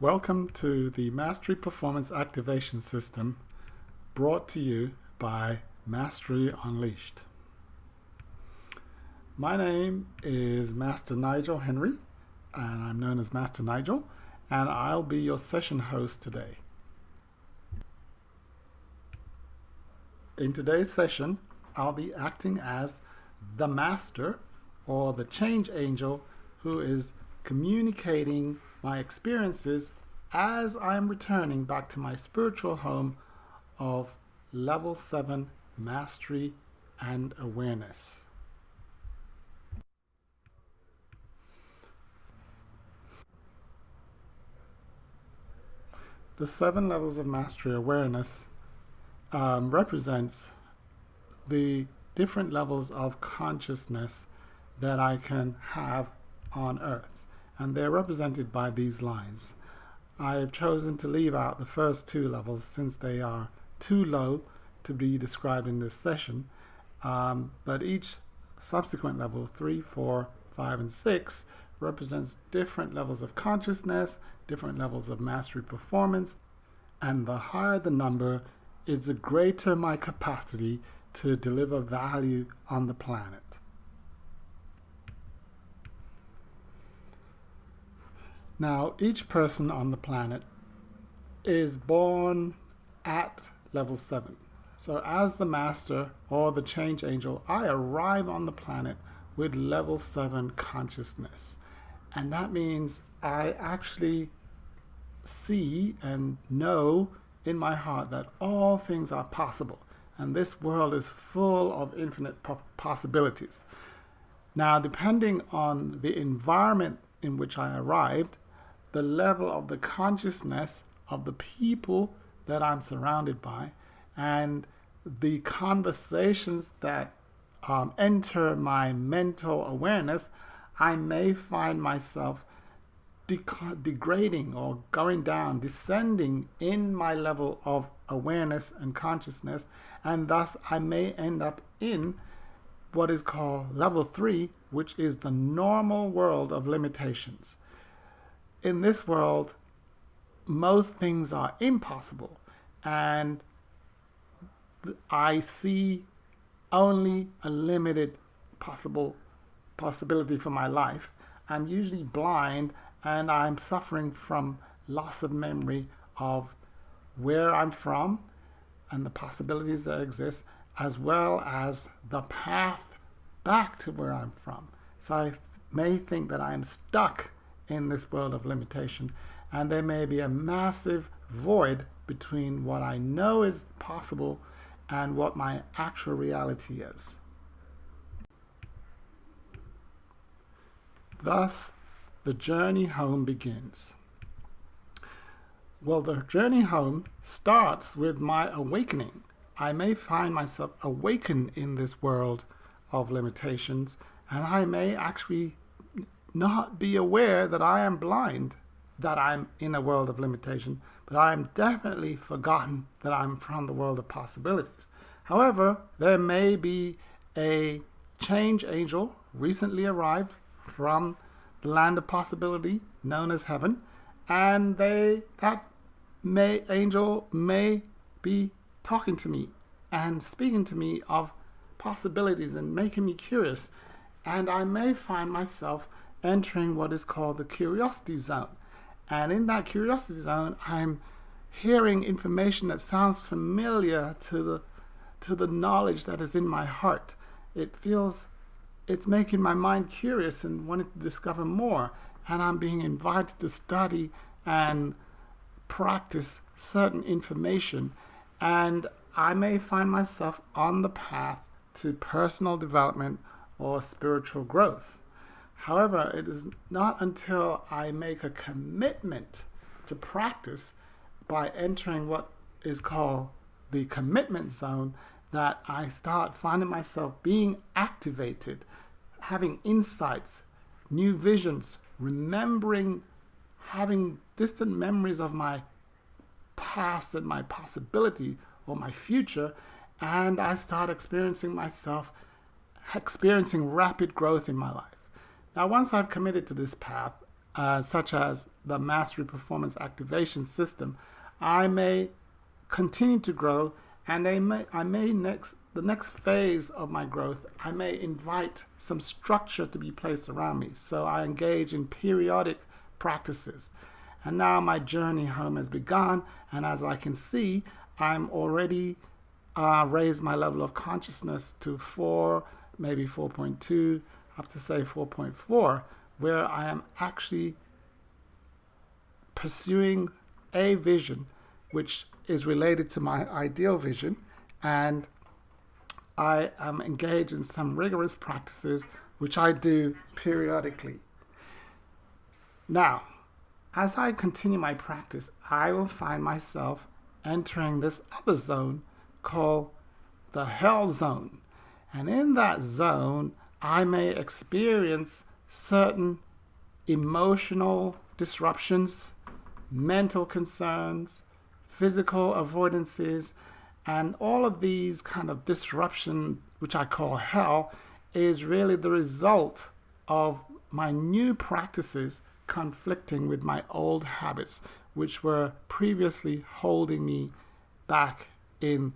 Welcome to the Mastery Performance Activation System, brought to you by Mastery Unleashed. My name is Master Nigel Henry, and I'm known as Master Nigel, and I'll be your session host today. In today's session, I'll be acting as the Master or the Change Angel who is communicating my experiences as I'm returning back to my spiritual home of Level 7 Mastery and Awareness. The 7 levels of Mastery Awareness represents the different levels of consciousness that I can have on Earth. And they're represented by these lines. I've chosen to leave out the first 2 levels since they are too low to be described in this session, but each subsequent level, 3, 4, 5, and 6, represents different levels of consciousness, different levels of mastery performance, and the higher the number is the greater my capacity to deliver value on the planet. Now, each person on the planet is born at level 7. So as the master or the change angel, I arrive on the planet with level 7 consciousness. And that means I actually see and know in my heart that all things are possible. And this world is full of infinite possibilities. Now, depending on the environment in which I arrived, the level of the consciousness of the people that I'm surrounded by, and the conversations that enter my mental awareness, I may find myself degrading or going down, descending in my level of awareness and consciousness, and thus I may end up in what is called level 3, which is the normal world of limitations. In this world, most things are impossible, and I see only a limited possibility for my life. I'm usually blind, and I'm suffering from loss of memory of where I'm from and the possibilities that exist, as well as the path back to where I'm from. So I may think that I'm stuck in this world of limitation, and there may be a massive void between what I know is possible and what my actual reality is. Thus, the journey home begins. Well, the journey home starts with my awakening. I may find myself awakened in this world of limitations, and I may actually not be aware that I am blind, that I'm in a world of limitation, but I'm definitely forgotten that I'm from the world of possibilities. However, there may be a change angel recently arrived from the land of possibility known as heaven, and that angel may be talking to me and speaking to me of possibilities and making me curious, and I may find myself entering what is called the curiosity zone. And in that curiosity zone, I'm hearing information that sounds familiar to the knowledge that is in my heart. It's making my mind curious and wanting to discover more. And I'm being invited to study and practice certain information. And I may find myself on the path to personal development or spiritual growth. However, it is not until I make a commitment to practice by entering what is called the commitment zone that I start finding myself being activated, having insights, new visions, remembering, having distant memories of my past and my possibility or my future, and I start experiencing rapid growth in my life. Now, once I've committed to this path, such as the Mastery Performance Activation System, I may continue to grow, and the next phase of my growth, I may invite some structure to be placed around me. So I engage in periodic practices. And now my journey home has begun, and as I can see, I'm already raised my level of consciousness to 4, maybe 4.2, up to say 4.4, where I am actually pursuing a vision which is related to my ideal vision, and I am engaged in some rigorous practices which I do periodically. Now, as I continue my practice, I will find myself entering this other zone called the hell zone. And in that zone, I may experience certain emotional disruptions, mental concerns, physical avoidances, and all of these kind of disruption, which I call hell, is really the result of my new practices conflicting with my old habits, which were previously holding me back in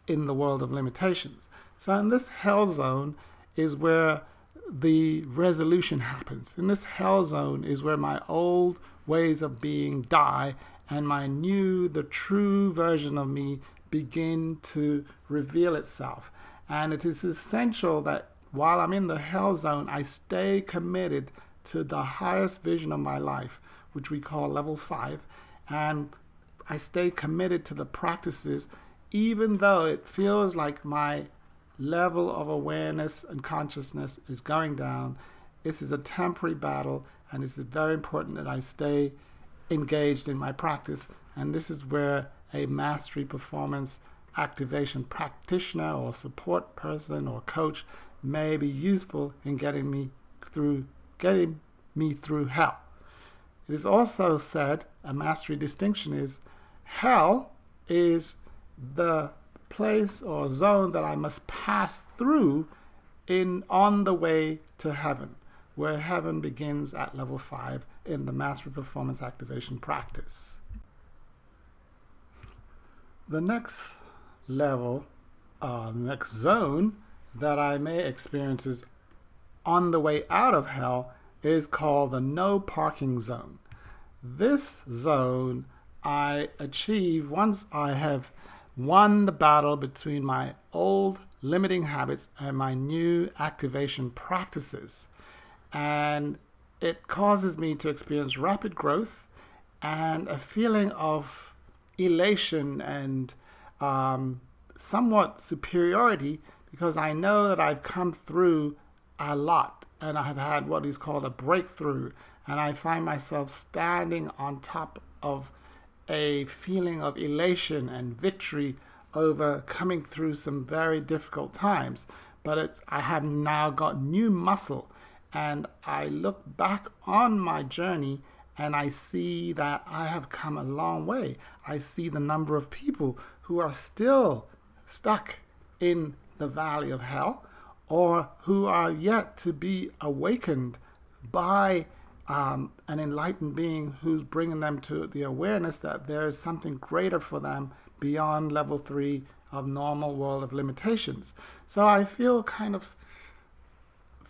the world of limitations. So in this hell zone is where the resolution happens. In this hell zone is where my old ways of being die, and my new, the true version of me begin to reveal itself. And it is essential that while I'm in the hell zone, I stay committed to the highest vision of my life, which we call level 5, and I stay committed to the practices, even though it feels like my level of awareness and consciousness is going down. This is a temporary battle, and it's very important that I stay engaged in my practice. And this is where a mastery performance activation practitioner or support person or coach may be useful in getting me through hell. It is also said, a mastery distinction is, hell is the place or zone that I must pass through on the way to heaven, where heaven begins at level 5 in the mastery performance activation practice. The next level, next zone that I may experience is on the way out of hell is called the no parking zone. This zone I achieve once I have won the battle between my old limiting habits and my new activation practices. And it causes me to experience rapid growth and a feeling of elation and somewhat superiority, because I know that I've come through a lot and I have had what is called a breakthrough, and I find myself standing on top of a feeling of elation and victory over coming through some very difficult times. But I have now got new muscle, and I look back on my journey and I see that I have come a long way. I see the number of people who are still stuck in the valley of hell, or who are yet to be awakened by an enlightened being who's bringing them to the awareness that there is something greater for them beyond level 3 of normal world of limitations. So I feel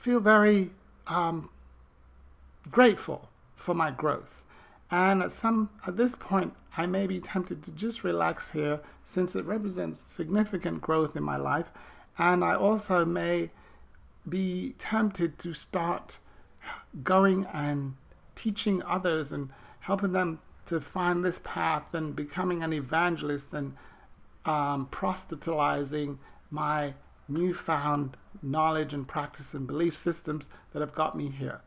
very grateful for my growth. And at this point, I may be tempted to just relax here, since it represents significant growth in my life. And I also may be tempted to start going and teaching others and helping them to find this path and becoming an evangelist and proselytizing my newfound knowledge and practice and belief systems that have got me here.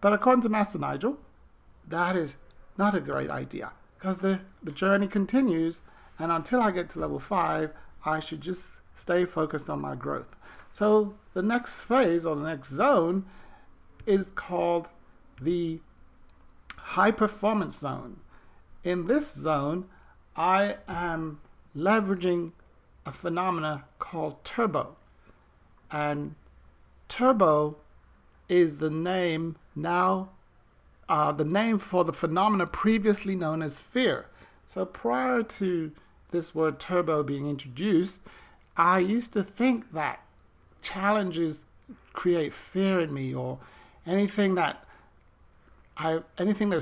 But according to Master Nigel, that is not a great idea, because the journey continues, and until I get to level 5, I should just stay focused on my growth. So the next phase, or the next zone, is called the high performance zone. In this zone, I am leveraging a phenomena called turbo. And turbo is the name now the name for the phenomena previously known as fear. So prior to this word turbo being introduced, I used to think that challenges create fear in me, or anything that's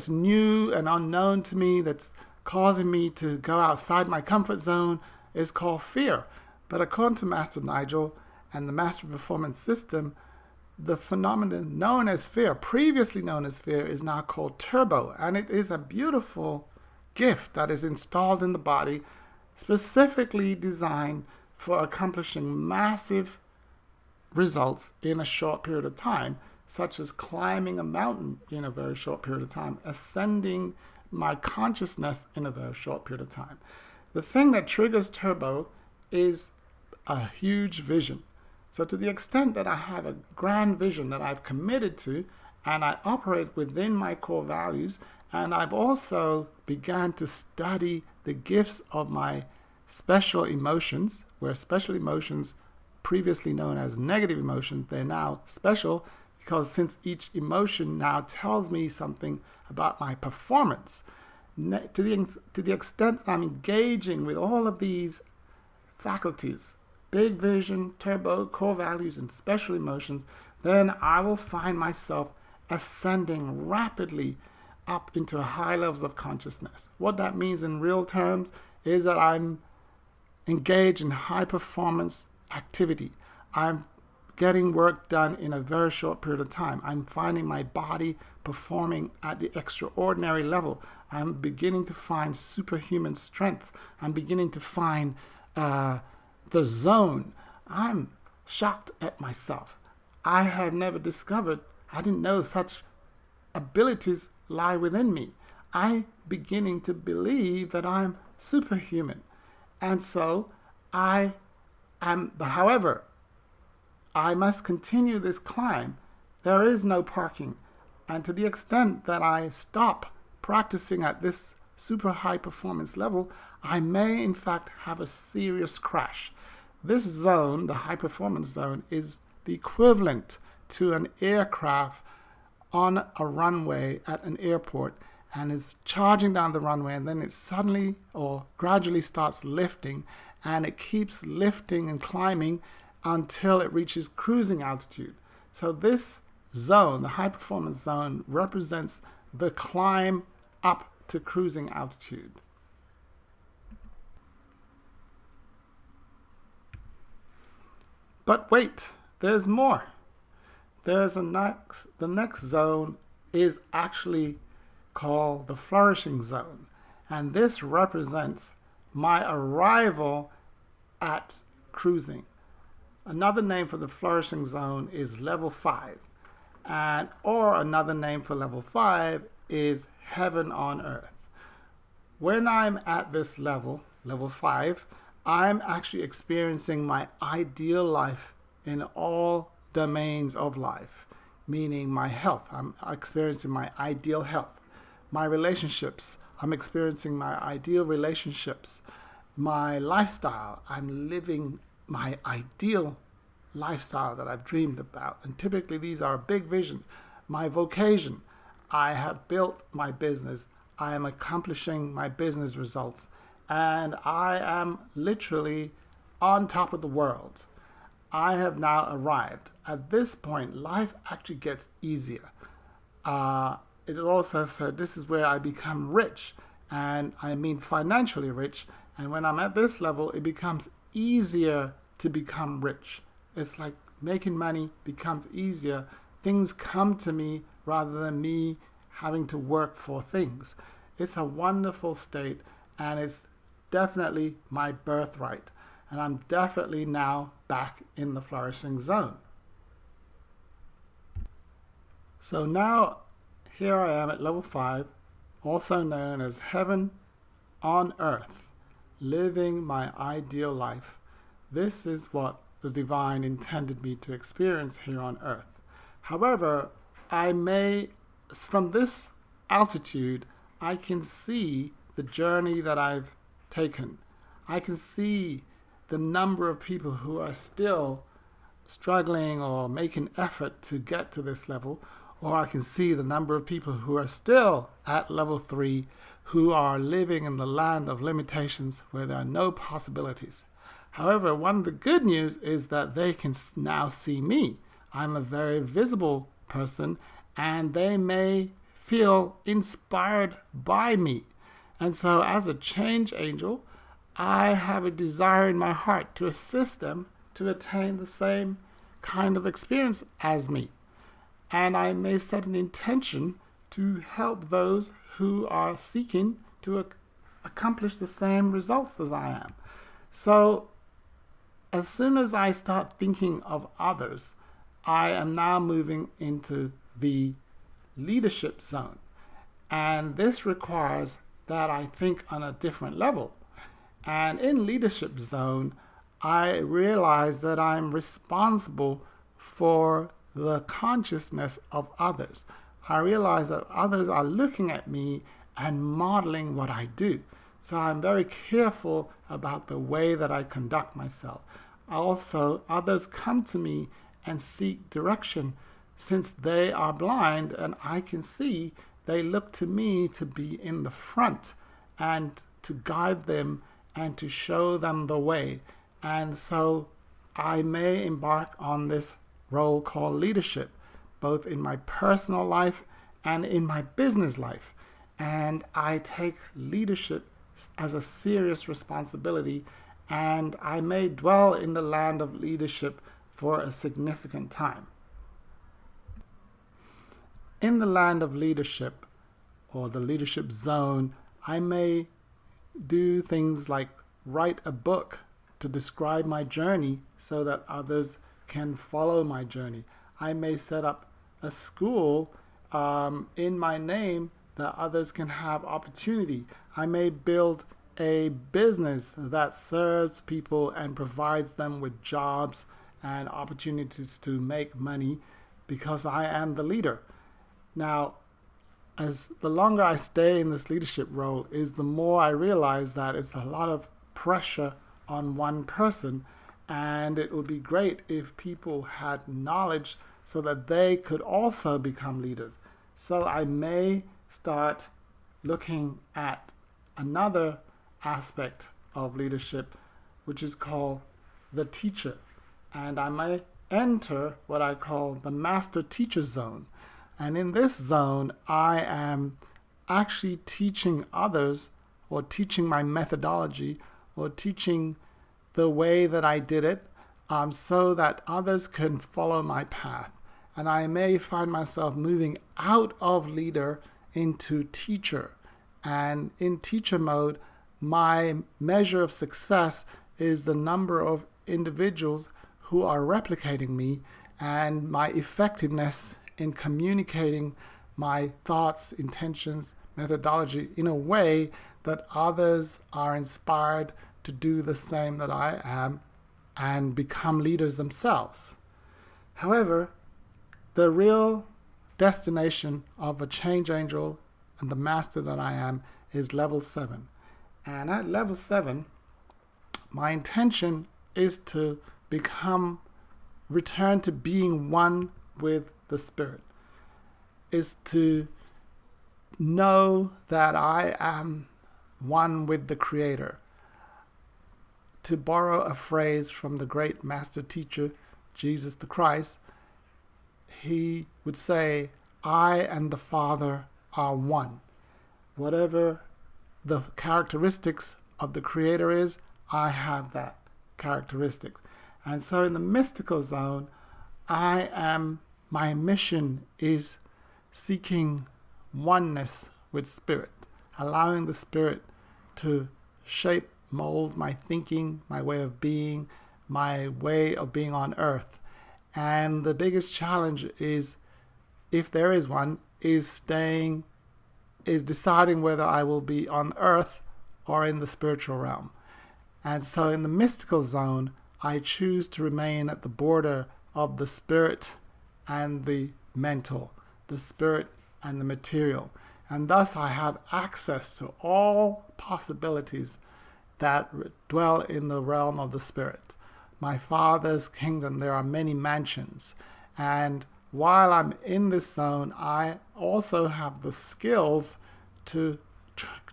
new and unknown to me that's causing me to go outside my comfort zone is called fear. But according to Master Nigel and the Master Performance System, the phenomenon known as fear, previously known as fear, is now called turbo. And it is a beautiful gift that is installed in the body, specifically designed for accomplishing massive results in a short period of time, such as climbing a mountain in a very short period of time, ascending my consciousness in a very short period of time. The thing that triggers turbo is a huge vision. So to the extent that I have a grand vision that I've committed to, and I operate within my core values, and I've also began to study the gifts of my special emotions, where special emotions, previously known as negative emotions, they're now special, because since each emotion now tells me something about my performance. To the extent that I'm engaging with all of these faculties, big vision, turbo, core values, and special emotions, then I will find myself ascending rapidly up into high levels of consciousness. What that means in real terms is that I'm engaged in high performance activity. I'm getting work done in a very short period of time. I'm finding my body performing at the extraordinary level. I'm beginning to find superhuman strength. I'm beginning to find the zone. I'm shocked at myself. I didn't know such abilities lie within me. I'm beginning to believe that I'm superhuman. And so however, I must continue this climb. There is no parking. And to the extent that I stop practicing at this super high performance level, I may in fact have a serious crash. This zone, the high performance zone, is the equivalent to an aircraft on a runway at an airport and is charging down the runway, and then it suddenly or gradually starts lifting, and it keeps lifting and climbing until it reaches cruising altitude. So this zone, the high performance zone, represents the climb up to cruising altitude. But wait, there's more. The next zone is actually called the flourishing zone. And this represents my arrival at cruising. Another name for the flourishing zone is level 5. Or another name for level 5 is heaven on earth. When I'm at this level, level 5, I'm actually experiencing my ideal life in all domains of life, meaning my health. I'm experiencing my ideal health. My relationships, I'm experiencing my ideal relationships. My lifestyle, I'm living my ideal lifestyle that I've dreamed about. And typically these are big visions. My vocation, I have built my business. I am accomplishing my business results. And I am literally on top of the world. I have now arrived. At this point, life actually gets easier. It also said this is where I become rich. And I mean financially rich. And when I'm at this level, it becomes easier to become rich. It's like making money becomes easier. Things come to me rather than me having to work for things. It's a wonderful state, and it's definitely my birthright. And I'm definitely now back in the flourishing zone. So now here I am at level 5, also known as heaven on earth, living my ideal life. This is what the divine intended me to experience here on earth. However, from this altitude, I can see the journey that I've taken. I can see the number of people who are still struggling or making effort to get to this level, or I can see the number of people who are still at level 3 who are living in the land of limitations where there are no possibilities. However, one of the good news is that they can now see me. I'm a very visible person, and they may feel inspired by me. And so as a change angel, I have a desire in my heart to assist them to attain the same kind of experience as me. And I may set an intention to help those who are seeking to accomplish the same results as I am. So as soon as I start thinking of others, I am now moving into the leadership zone. And this requires that I think on a different level. And in leadership zone, I realize that I'm responsible for the consciousness of others. I realize that others are looking at me and modeling what I do. So I'm very careful about the way that I conduct myself. Also, others come to me and seek direction. Since they are blind and I can see, they look to me to be in the front and to guide them and to show them the way. And so I may embark on this role called leadership, both in my personal life and in my business life. And I take leadership as a serious responsibility, and I may dwell in the land of leadership for a significant time. In the land of leadership, or the leadership zone, I may do things like write a book to describe my journey so that others can follow my journey. I may set up a school in my name that others can have opportunity. I may build a business that serves people and provides them with jobs and opportunities to make money because I am the leader. Now, as the longer I stay in this leadership role, is the more I realize that it's a lot of pressure on one person, and it would be great if people had knowledge so that they could also become leaders. So I may start looking at another aspect of leadership, which is called the teacher. And I may enter what I call the master teacher zone. And in this zone, I am actually teaching others, or teaching my methodology, or teaching the way that I did it, so that others can follow my path. And I may find myself moving out of leader into teacher. And in teacher mode, my measure of success is the number of individuals who are replicating me, and my effectiveness in communicating my thoughts, intentions, methodology in a way that others are inspired to do the same that I am and become leaders themselves. However, the real destination of a change angel and the master that I am is level 7. And at level 7, my intention is to return to being one with the Spirit, is to know that I am one with the Creator. To borrow a phrase from the great master teacher, Jesus the Christ, he would say, I and the Father are one. Whatever the characteristics of the Creator is, I have that characteristic. And so in the mystical zone, my mission is seeking oneness with Spirit, allowing the Spirit to shape, mold my thinking, my way of being on earth. And the biggest challenge is, if there is one, is deciding whether I will be on earth or in the spiritual realm. And so in the mystical zone, I choose to remain at the border of the spirit and the mental, the spirit and the material. And thus I have access to all possibilities that dwell in the realm of the spirit. My Father's kingdom, there are many mansions, and while I'm in this zone, I also have the skills to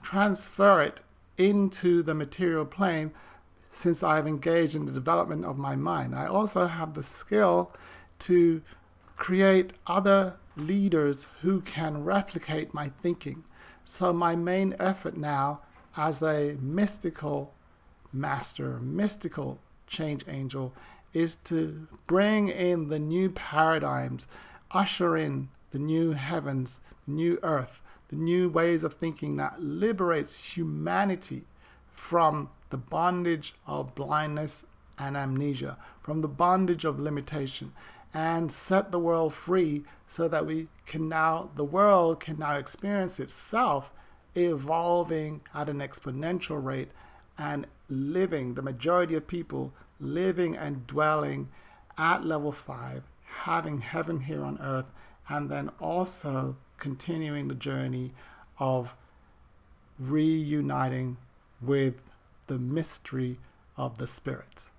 transfer it into the material plane since I've engaged in the development of my mind. I also have the skill to create other leaders who can replicate my thinking. So my main effort now as a mystical master, mystical change angel, is to bring in the new paradigms, usher in the new heavens, the new earth, the new ways of thinking that liberates humanity from the bondage of blindness and amnesia, from the bondage of limitation, and set the world free so that the world can now experience itself evolving at an exponential rate and living, the majority of people living and dwelling at level 5, having heaven here on earth, and then also continuing the journey of reuniting with the mystery of the spirit.